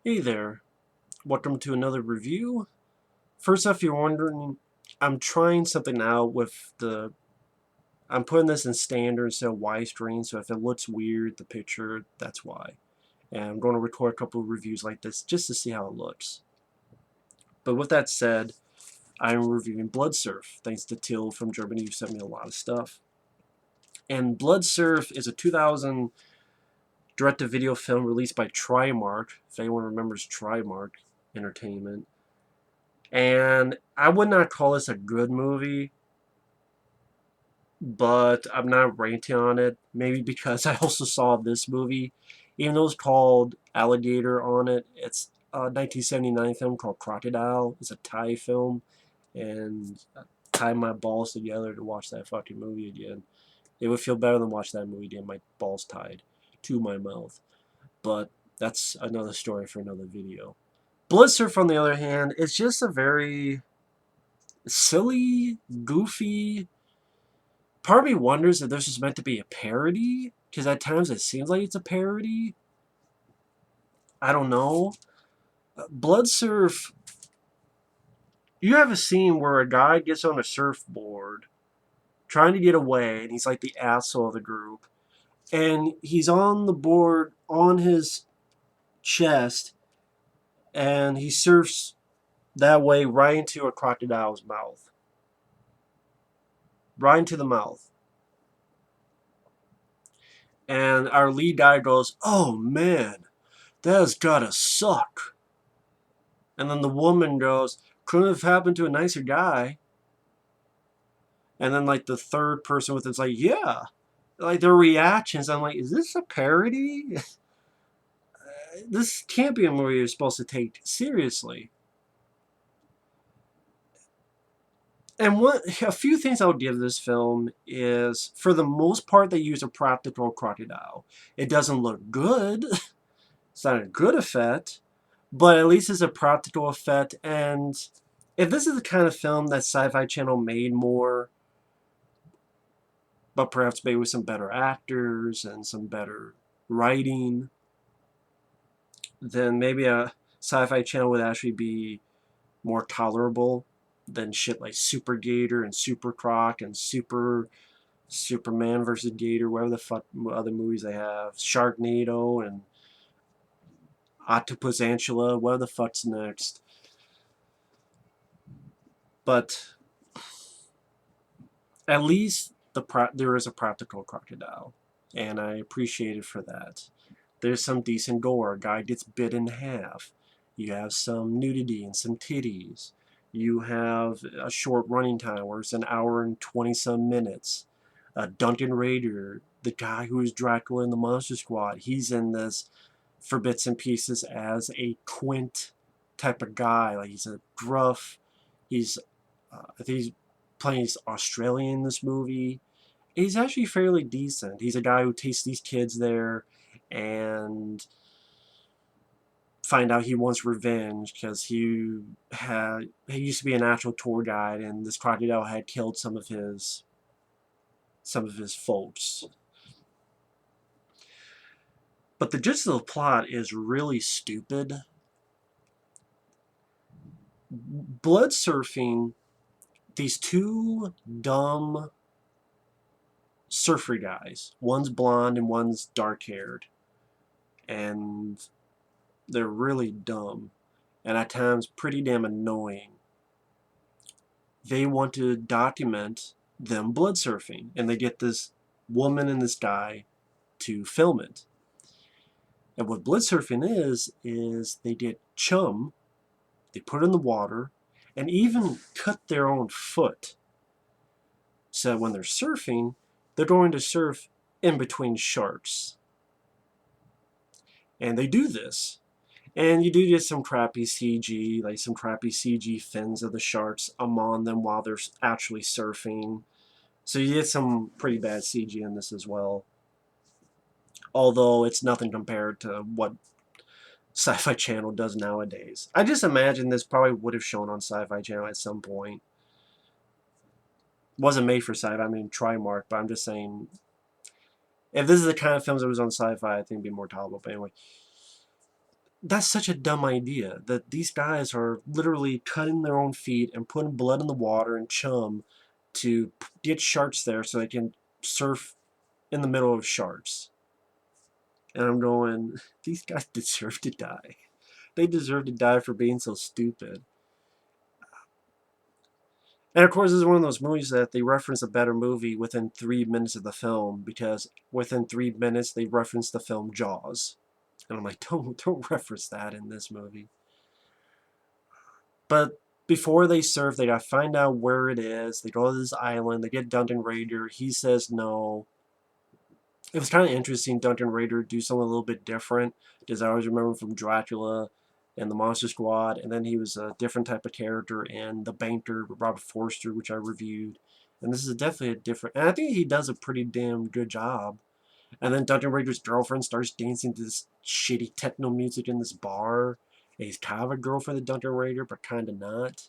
Hey there, welcome to another review. First off, you're wondering, I'm trying something out with I'm putting this in standard instead of widescreen, so if it looks weird, the picture, that's why. And I'm going to record a couple of reviews like this just to see how it looks. But with that said, I'm reviewing Blood Surf, thanks to Till from Germany, who sent me a lot of stuff. And Blood Surf is a 2000 direct-to-video film released by Trimark, if anyone remembers Trimark Entertainment. And I would not call this a good movie, but I'm not ranting on it. Maybe because I also saw this movie. Even though it's called Alligator on it, it's a 1979 film called Crocodile. It's a Thai film, and I tied my balls together to watch that fucking movie again. It would feel better than watch that movie again, my balls tied to my mouth. But that's another story for another video. Bloodsurf, on the other hand, is just a very silly, goofy. Part of me wonders if this is meant to be a parody, because at times it seems like it's a parody. I don't know. Blood Surf, you have a scene where a guy gets on a surfboard trying to get away, and he's like the asshole of the group. And he's on the board on his chest, and he surfs that way right into a crocodile's mouth. Right into the mouth. And our lead guy goes, "Oh man, that has gotta suck." And then the woman goes, "Couldn't have happened to a nicer guy." And then like the third person with it's like, "Yeah." Like their reactions, I'm like, is this a parody? This can't be a movie you're supposed to take seriously. And a few things I would give this film is, for the most part, they use a practical crocodile. It doesn't look good. It's not a good effect, but at least it's a practical effect. And if this is the kind of film that Sci-Fi Channel made more, but perhaps maybe with some better actors and some better writing, then maybe a Sci-Fi Channel would actually be more tolerable than shit like Super Gator and Super Croc and Superman versus Gator, whatever the fuck other movies they have, Sharknado and Octopus Antula, whatever the fuck's next. But at least there is a practical crocodile, and I appreciate it for that. There's some decent gore. A guy gets bit in half. You have some nudity and some titties. You have a short running time where it's an hour and 20 some minutes. Duncan Raider, the guy who is Dracula in the Monster Squad, he's in this for bits and pieces as a quint type of guy. Like he's a gruff. He's I think he's playing Australian in this movie. He's actually fairly decent. He's a guy who takes these kids there and find out he wants revenge because he used to be an actual tour guide, and this crocodile had killed some of his folks. But the gist of the plot is really stupid. Blood surfing, these two dumb surfer guys. One's blonde and one's dark haired. And they're really dumb. And at times pretty damn annoying. They want to document them blood surfing. And they get this woman and this guy to film it. And what blood surfing is they get chum, they put it in the water, and even cut their own foot. So when they're surfing, they're going to surf in between sharks. And they do this. And you do get some crappy CG, like some crappy CG fins of the sharks among them while they're actually surfing. So you get some pretty bad CG in this as well. Although it's nothing compared to what Sci-Fi Channel does nowadays. I just imagine this probably would have shown on Sci-Fi Channel at some point. Wasn't made for Sci-Fi, I mean Trimark, but I'm just saying, if this is the kind of films that was on Sci-Fi, I think it'd be more tolerable. But anyway, that's such a dumb idea that these guys are literally cutting their own feet and putting blood in the water and chum to get sharks there so they can surf in the middle of sharks. And I'm going, these guys deserve to die. They deserve to die for being so stupid. And of course, this is one of those movies that they reference a better movie within 3 minutes of the film because within 3 minutes they reference the film Jaws. And I'm like, don't reference that in this movie. But before they surf, they gotta find out where it is. They go to this island. They get Duncan Raider. He says no. It was kind of interesting. Duncan Raider do something a little bit different because I always remember him from Dracula and the Monster Squad, and then he was a different type of character in The Banker with Robert Forster, which I reviewed. And this is definitely a different. And I think he does a pretty damn good job. And then Duncan Raider's girlfriend starts dancing to this shitty techno music in this bar. And he's kind of a girlfriend of Duncan Raider, but kind of not.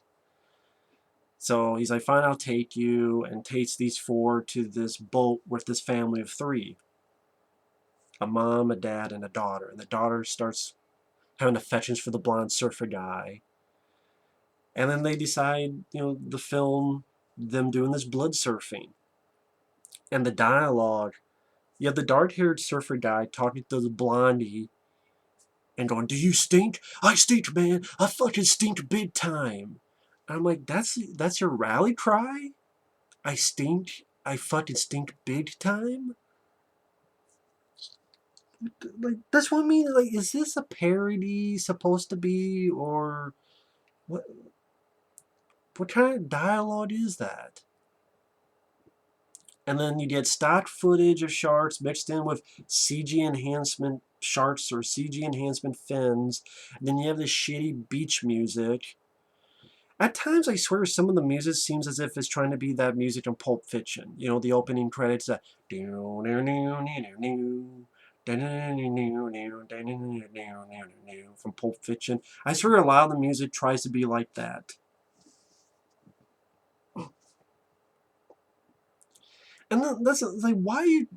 So he's like, fine, I'll take you, and takes these four to this boat with this family of three. A mom, a dad, and a daughter. And the daughter starts having affections for the blonde surfer guy. And then they decide, the film, them doing this blood surfing. And the dialogue, you have the dark-haired surfer guy talking to the blondie and going, do you stink? I stink, man. I fucking stink big time. And I'm like, that's your rally cry? I stink? I fucking stink big time? Like, that's what I mean. Like, is this a parody supposed to be, or what? What kind of dialogue is that? And then you get stock footage of sharks mixed in with CG enhancement sharks or CG enhancement fins. And then you have this shitty beach music. At times, I swear, some of the music seems as if it's trying to be that music in Pulp Fiction. The opening credits, from Pulp Fiction. I swear a lot of the music tries to be like that. And then that's like, why are you...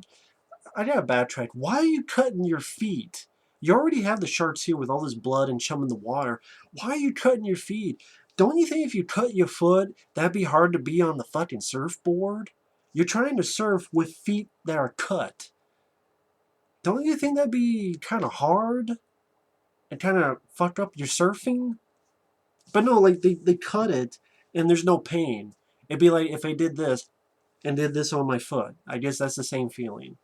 I gotta backtrack. Why are you cutting your feet? You already have the sharks here with all this blood and chum in the water. Why are you cutting your feet? Don't you think if you cut your foot, that'd be hard to be on the fucking surfboard? You're trying to surf with feet that are cut. Don't you think that'd be kind of hard? And kind of fuck up your surfing? But no, like, they cut it, and there's no pain. It'd be like if I did this, and did this on my foot. I guess that's the same feeling.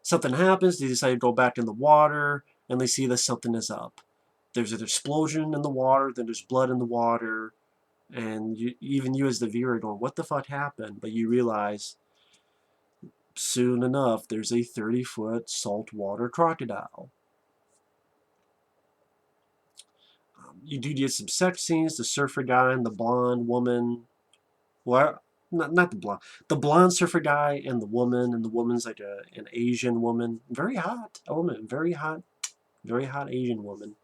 Something happens, they decide to go back in the water, and they see that something is up. There's an explosion in the water, then there's blood in the water, and even you as the viewer going, what the fuck happened? But you realize, soon enough, there's a 30-foot saltwater crocodile. You do get some sex scenes, the surfer guy and the blonde woman. Well, not the blonde. The blonde surfer guy and the woman's like an Asian woman. Very hot. A woman, very hot Asian woman.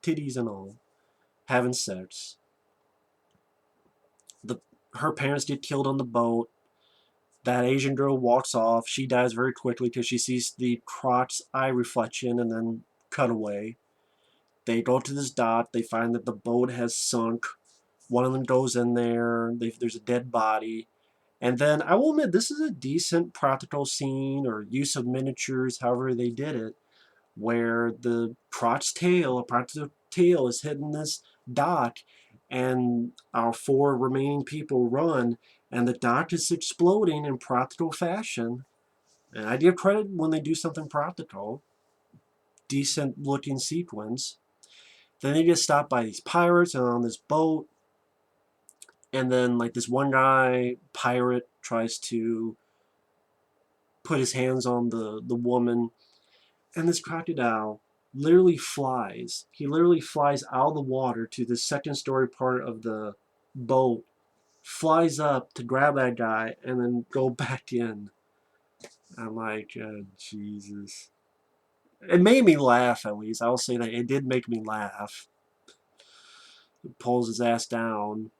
Titties and all. Having sex. The Her parents get killed on the boat. That Asian girl walks off. She dies very quickly because she sees the croc's eye reflection and then cut away. They go to this dock. They find that the boat has sunk. One of them goes in there. There's a dead body. And then I will admit, this is a decent practical scene or use of miniatures, however they did it, where the crotch tail, a practical tail, is hitting this dock, and our four remaining people run, and the dock is exploding in practical fashion. And I give credit when they do something practical. Decent looking sequence. Then they get stopped by these pirates and on this boat. And then, like, this one guy, pirate, tries to put his hands on the woman. And this crocodile literally flies. He literally flies out of the water to the second story part of the boat, flies up to grab that guy, and then go back in. I'm like, Jesus. It made me laugh, at least. I'll say that. It did make me laugh. It pulls his ass down.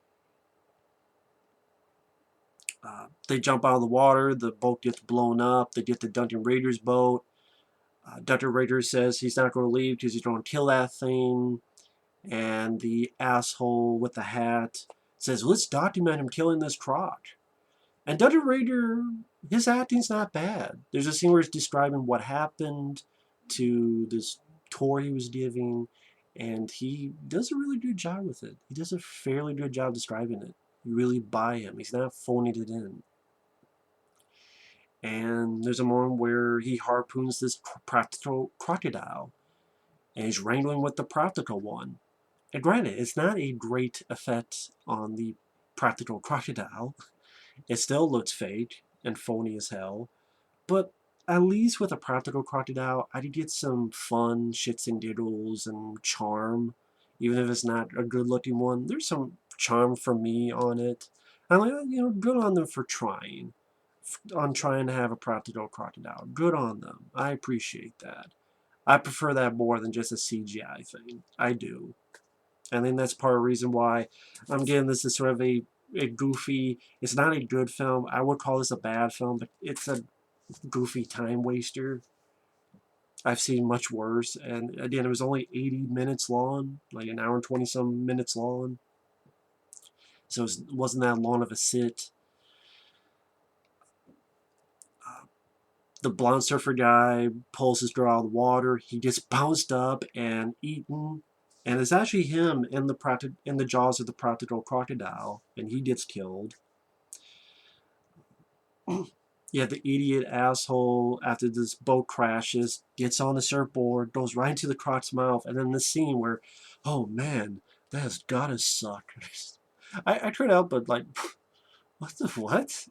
They jump out of the water. The boat gets blown up. They get to Duncan Raider's boat. Dr. Rader says he's not going to leave because he's going to kill that thing. And the asshole with the hat says, let's document him killing this croc. And Dr. Rader, his acting's not bad. There's a scene where he's describing what happened to this tour he was giving, and he does a really good job with it. He does a fairly good job describing it. You really buy him. He's not phoning it in. And there's a moment where he harpoons this practical crocodile, and he's wrangling with the practical one. And granted, it's not a great effect on the practical crocodile. It still looks fake and phony as hell. But at least with a practical crocodile, I could get some fun shits and giggles and charm. Even if it's not a good looking one, there's some charm for me on it. I'm like, good on them for trying. On trying to have a practical crocodile. Good on them. I appreciate that. I prefer that more than just a CGI thing. I do. I think that's part of the reason why I'm getting this as sort of a goofy, it's not a good film. I would call this a bad film, but it's a goofy time waster. I've seen much worse. And again, it was only 80 minutes long, like an hour and 20 some minutes long. So it wasn't that long of a sit. The blonde surfer guy pulls his girl out of the water. He gets bounced up and eaten. And it's actually him in the jaws of the practical crocodile, and he gets killed. Yeah, the idiot asshole, after this boat crashes, gets on the surfboard, goes right into the croc's mouth, and then the scene where, oh man, that has gotta suck. I tried out, but like, what the what?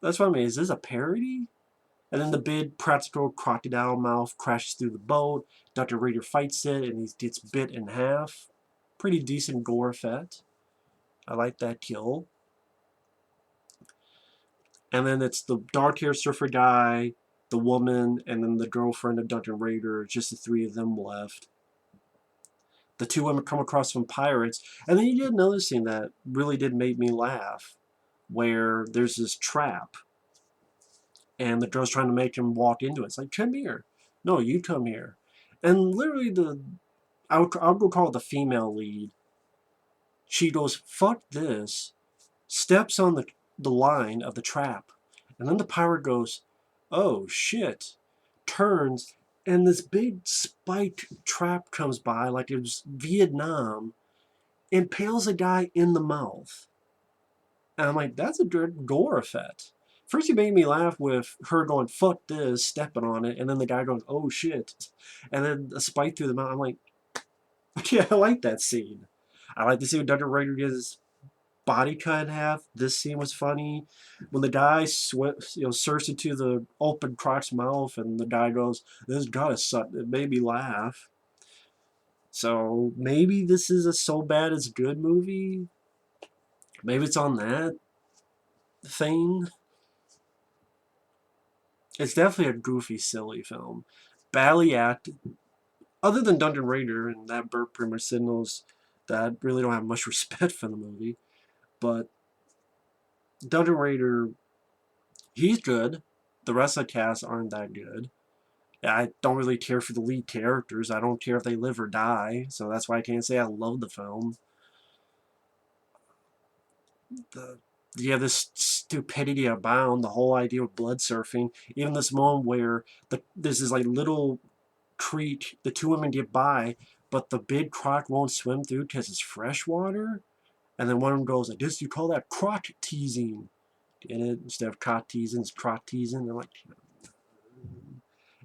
That's what I mean. Is this a parody? And then the big practical crocodile mouth crashes through the boat. Dr. Rader fights it, and he gets bit in half. Pretty decent gore effect. I like that kill. And then it's the dark-haired surfer guy, the woman, and then the girlfriend of Dr. Rader. Just the three of them left. The two women come across some pirates. And then you get another scene that really did make me laugh, where there's this trap, and the girl's trying to make him walk into it. It's like, come here. No, you come here. And literally I'll go call it the female lead. She goes, fuck this, steps on the line of the trap. And then the pirate goes, oh shit, turns, and this big spiked trap comes by like it was Vietnam, impales a guy in the mouth. And I'm like, that's a good gore effect. First, you made me laugh with her going, fuck this, stepping on it, and then the guy going, oh shit. And then a spike through the mouth. I'm like, yeah, I like that scene. I like to see when Dr. Rader gets his body cut in half. This scene was funny. When the guy surfs into the open croc's mouth, and the guy goes, "This gotta suck." It made me laugh. So maybe this is a so bad it's good movie. Maybe it's on that thing. It's definitely a goofy, silly film. Badly acted. Other than Dr. Rader, and that burp pretty much signals that I really don't have much respect for the movie. But Dr. Rader, he's good. The rest of the cast aren't that good. I don't really care for the lead characters. I don't care if they live or die. So that's why I can't say I love the film. Yeah, this stupidity abound. The whole idea of blood surfing. Even this moment where there's this like little creek. The two women get by, but the big croc won't swim through because it's fresh water. And then one of them goes, I guess you call that croc teasing. Get it? Instead of croc teasing, it's croc teasing. They're like,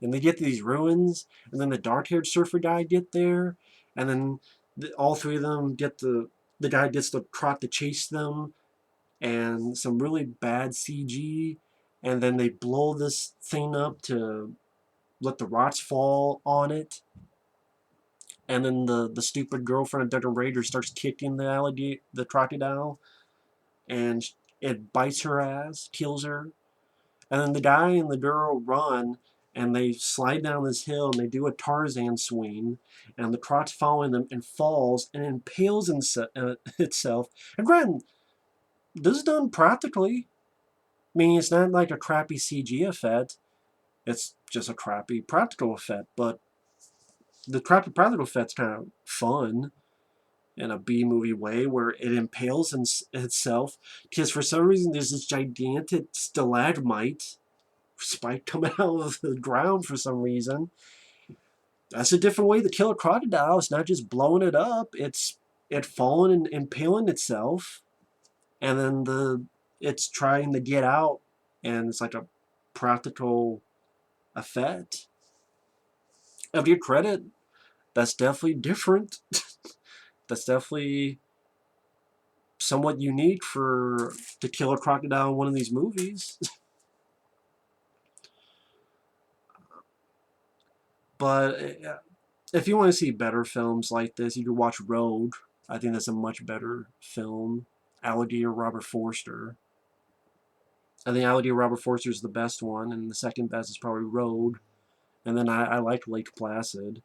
and they get to these ruins, and then the dark-haired surfer guy get there, and then all three of them get the guy gets the croc to chase them, and some really bad CG, and then they blow this thing up to let the rocks fall on it, and then the stupid girlfriend of Dr. Rader starts kicking the crocodile, and it bites her ass, kills her. And then the guy and the girl run, and they slide down this hill, and they do a Tarzan swing, and the croc's following them and falls and impales itself. And granted, this is done practically. I mean, it's not like a crappy CG effect. It's just a crappy practical effect, but the crappy practical effect's kind of fun in a B-movie way where it impales itself because for some reason there's this gigantic stalagmite spike coming out of the ground for some reason. That's a different way to kill a crocodile. It's not just blowing it up. It's it falling and impaling itself, and then it's trying to get out, and it's like a practical effect. Of your credit, that's definitely different. That's definitely somewhat unique for to kill a crocodile in one of these movies. But if you want to see better films like this, you can watch Road. I think that's a much better film. Alligator Robert Forster. I think Alligator Robert Forster is the best one, and the second best is probably Road. And then I like Lake Placid,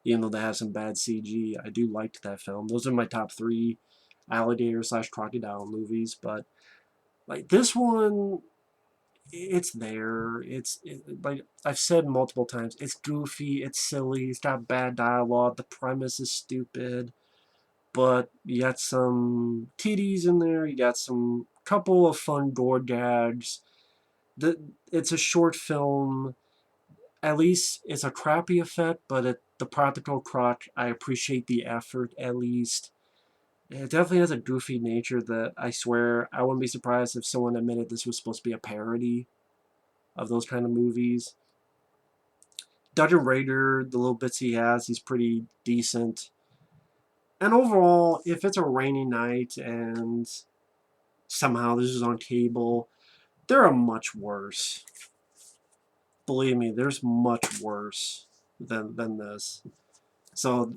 even though they have some bad CG. I do like that film. Those are my top 3 alligator/crocodile movies. But like this one, it's there. Like I've said multiple times. It's goofy. It's silly. It's got bad dialogue. The premise is stupid. But you got some titties in there. You got some couple of fun gore gags. It's a short film. At least it's a crappy effect, but the practical croc, I appreciate the effort at least. It definitely has a goofy nature that I swear I wouldn't be surprised if someone admitted this was supposed to be a parody of those kind of movies. Dungeon Raider, the little bits he has, he's pretty decent. And overall, if it's a rainy night and somehow this is on cable, there are much worse. Believe me, there's much worse than this. So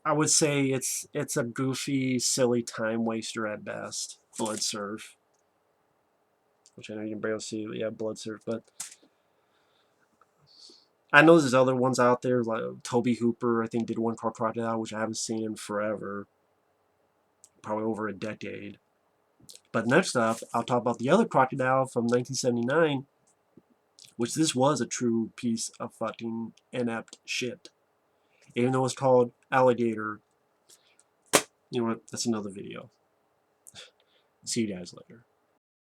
I would say it's a goofy, silly time waster at best. Blood Surf, which I know you can barely see, but yeah, Blood Surf. But I know there's other ones out there, like Toby Hooper, I think, did one called Crocodile, which I haven't seen in forever, probably over a decade. But next up, I'll talk about the other Crocodile from 1979, which this was a true piece of fucking inept shit. Even though it's called Alligator, you know what, that's another video. See you guys later.